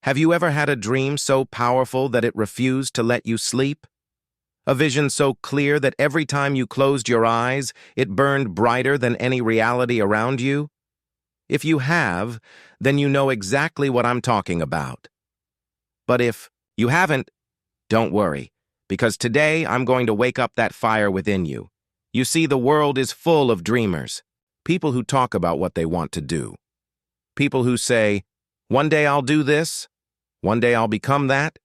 Have you ever had a dream so powerful that it refused to let you sleep? A vision so clear that every time you closed your eyes, it burned brighter than any reality around you? If you have, then you know exactly what I'm talking about. But if you haven't, don't worry, because today I'm going to wake up that fire within you. You see, the world is full of dreamers, people who talk about what they want to do. People who say, one day I'll do this, one day I'll become that.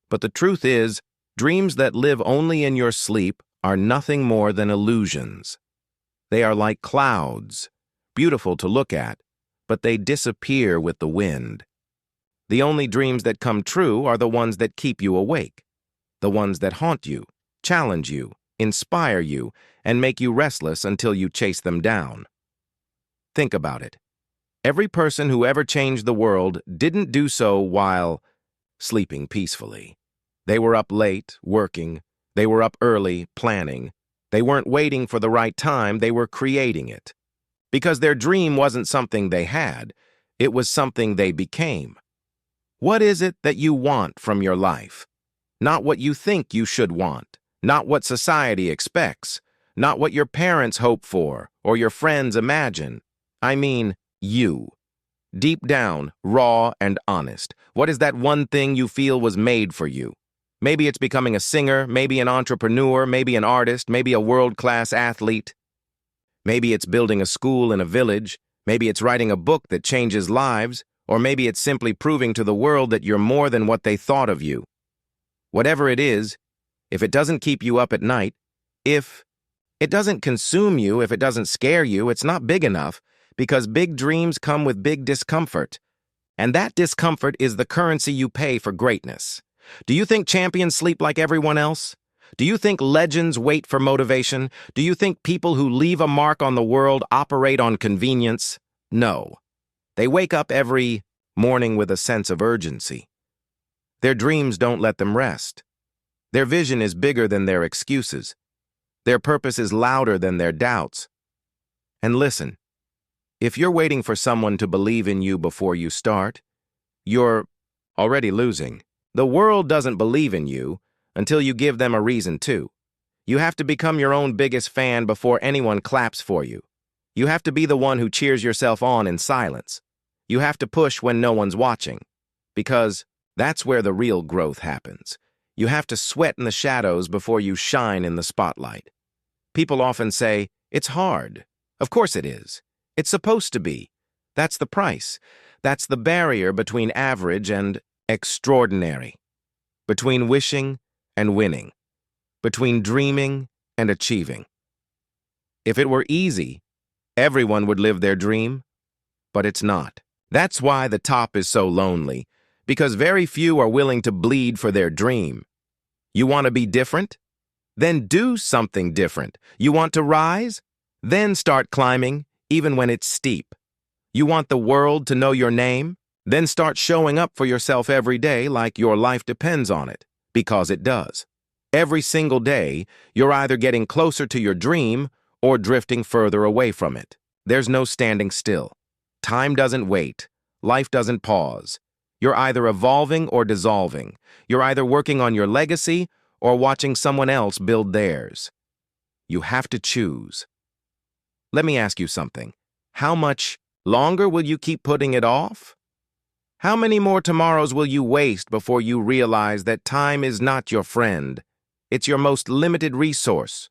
But the truth is, dreams that live only in your sleep are nothing more than illusions. They are like clouds, beautiful to look at, but they disappear with the wind. The only dreams that come true are the ones that keep you awake, the ones that haunt you, challenge you, inspire you, and make you restless until you chase them down. Think about it. Every person who ever changed the world didn't do so while sleeping peacefully. They were up late, working. They were up early, planning. They weren't waiting for the right time, they were creating it. Because their dream wasn't something they had, it was something they became. What is it that you want from your life? Not what you think you should want, not what society expects, not what your parents hope for or your friends imagine. I mean, you. Deep down, raw and honest. What is that one thing you feel was made for you? Maybe it's becoming a singer, maybe an entrepreneur, maybe an artist, maybe a world-class athlete. Maybe it's building a school in a village, maybe it's writing a book that changes lives, or maybe it's simply proving to the world that you're more than what they thought of you. Whatever it is, if it doesn't keep you up at night, if it doesn't consume you, if it doesn't scare you, it's not big enough, because big dreams come with big discomfort. And that discomfort is the currency you pay for greatness. Do you think champions sleep like everyone else? Do you think legends wait for motivation? Do you think people who leave a mark on the world operate on convenience? No. They wake up every morning with a sense of urgency. Their dreams don't let them rest. Their vision is bigger than their excuses. Their purpose is louder than their doubts. And listen, if you're waiting for someone to believe in you before you start, you're already losing. The world doesn't believe in you until you give them a reason to. You have to become your own biggest fan before anyone claps for you. You have to be the one who cheers yourself on in silence. You have to push when no one's watching, because that's where the real growth happens. You have to sweat in the shadows before you shine in the spotlight. People often say, it's hard. Of course it is. It's supposed to be. That's the price. That's the barrier between average and extraordinary. Between wishing and winning. Between dreaming and achieving. If it were easy, everyone would live their dream, but it's not. That's why the top is so lonely, because very few are willing to bleed for their dream. You want to be different? Then do something different. You want to rise? Then start climbing, even when it's steep. You want the world to know your name? Then start showing up for yourself every day like your life depends on it, because it does. Every single day, you're either getting closer to your dream or drifting further away from it. There's no standing still. Time doesn't wait. Life doesn't pause. You're either evolving or dissolving. You're either working on your legacy or watching someone else build theirs. You have to choose. Let me ask you something. How much longer will you keep putting it off? How many more tomorrows will you waste before you realize that time is not your friend? It's your most limited resource.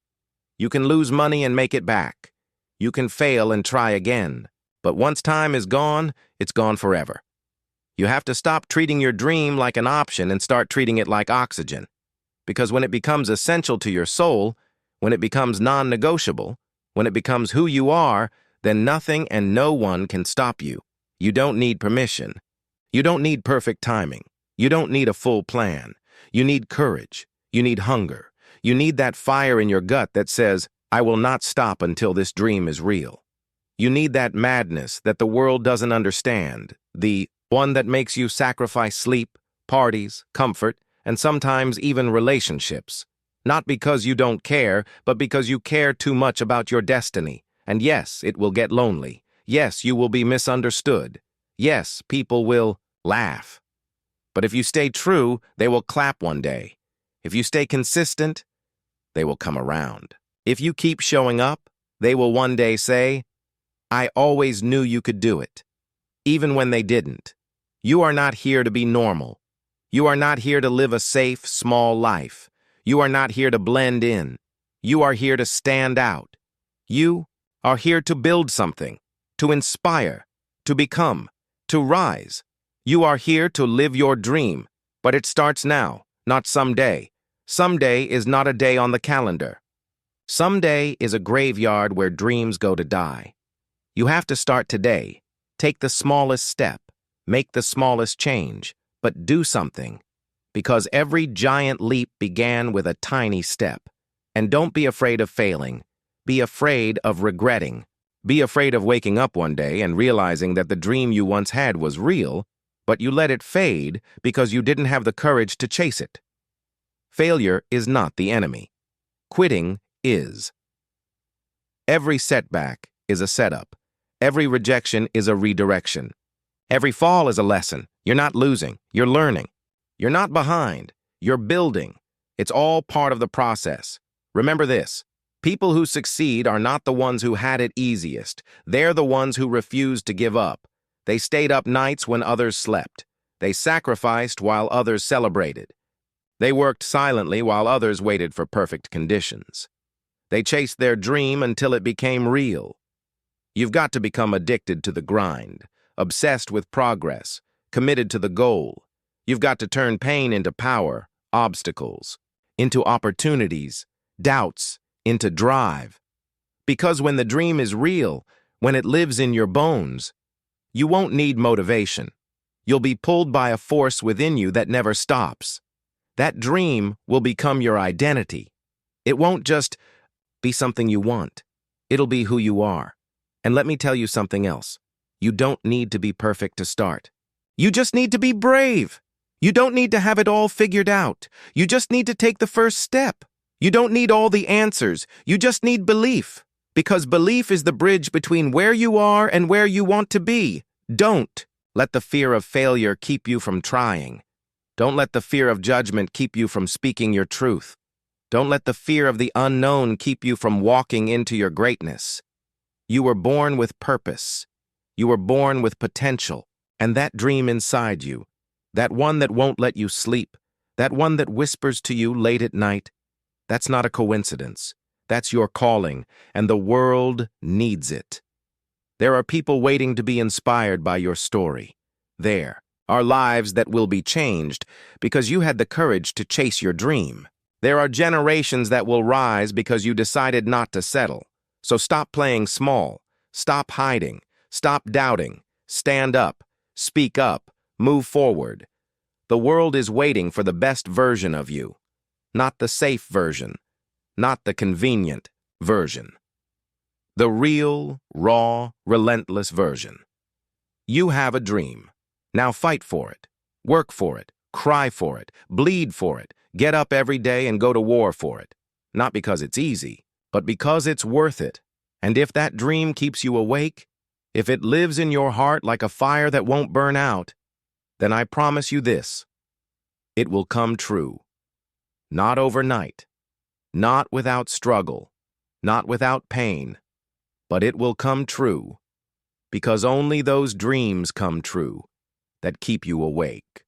You can lose money and make it back. You can fail and try again. But once time is gone, it's gone forever. You have to stop treating your dream like an option and start treating it like oxygen. Because when it becomes essential to your soul, when it becomes non-negotiable, when it becomes who you are, then nothing and no one can stop you. You don't need permission. You don't need perfect timing. You don't need a full plan. You need courage. You need hunger. You need that fire in your gut that says, I will not stop until this dream is real. You need that madness that the world doesn't understand, the one that makes you sacrifice sleep, parties, comfort, and sometimes even relationships. Not because you don't care, but because you care too much about your destiny. And yes, it will get lonely. Yes, you will be misunderstood. Yes, people will laugh. But if you stay true, they will clap one day. If you stay consistent, they will come around. If you keep showing up, they will one day say, "I always knew you could do it," even when they didn't. You are not here to be normal. You are not here to live a safe, small life. You are not here to blend in. You are here to stand out. You are here to build something, to inspire, to become, to rise. You are here to live your dream, but it starts now, not someday. Someday is not a day on the calendar. Someday is a graveyard where dreams go to die. You have to start today. Take the smallest step. Make the smallest change, but do something. Because every giant leap began with a tiny step. And don't be afraid of failing. Be afraid of regretting. Be afraid of waking up one day and realizing that the dream you once had was real, but you let it fade because you didn't have the courage to chase it. Failure is not the enemy. Quitting is. Every setback is a setup. Every rejection is a redirection. Every fall is a lesson. You're not losing. You're learning. You're not behind. You're building. It's all part of the process. Remember this. People who succeed are not the ones who had it easiest. They're the ones who refused to give up. They stayed up nights when others slept. They sacrificed while others celebrated. They worked silently while others waited for perfect conditions. They chased their dream until it became real. You've got to become addicted to the grind, obsessed with progress, committed to the goal. You've got to turn pain into power, obstacles, into opportunities, doubts, into drive. Because when the dream is real, when it lives in your bones, you won't need motivation. You'll be pulled by a force within you that never stops. That dream will become your identity. It won't just be something you want. It'll be who you are. And let me tell you something else. You don't need to be perfect to start. You just need to be brave. You don't need to have it all figured out. You just need to take the first step. You don't need all the answers. You just need belief. Because belief is the bridge between where you are and where you want to be. Don't let the fear of failure keep you from trying. Don't let the fear of judgment keep you from speaking your truth. Don't let the fear of the unknown keep you from walking into your greatness. You were born with purpose. You were born with potential. And that dream inside you, that one that won't let you sleep, that one that whispers to you late at night, that's not a coincidence. That's your calling, and the world needs it. There are people waiting to be inspired by your story. There are lives that will be changed because you had the courage to chase your dream. There are generations that will rise because you decided not to settle. So stop playing small. Stop hiding. Stop doubting. Stand up. Speak up. Move forward. The world is waiting for the best version of you. Not the safe version. Not the convenient version. The real, raw, relentless version. You have a dream. Now fight for it. Work for it. Cry for it. Bleed for it. Get up every day and go to war for it. Not because it's easy, but because it's worth it. And if that dream keeps you awake, if it lives in your heart like a fire that won't burn out, then I promise you this. It will come true. Not overnight. Not without struggle. Not without pain. But it will come true. Because only those dreams come true that keep you awake.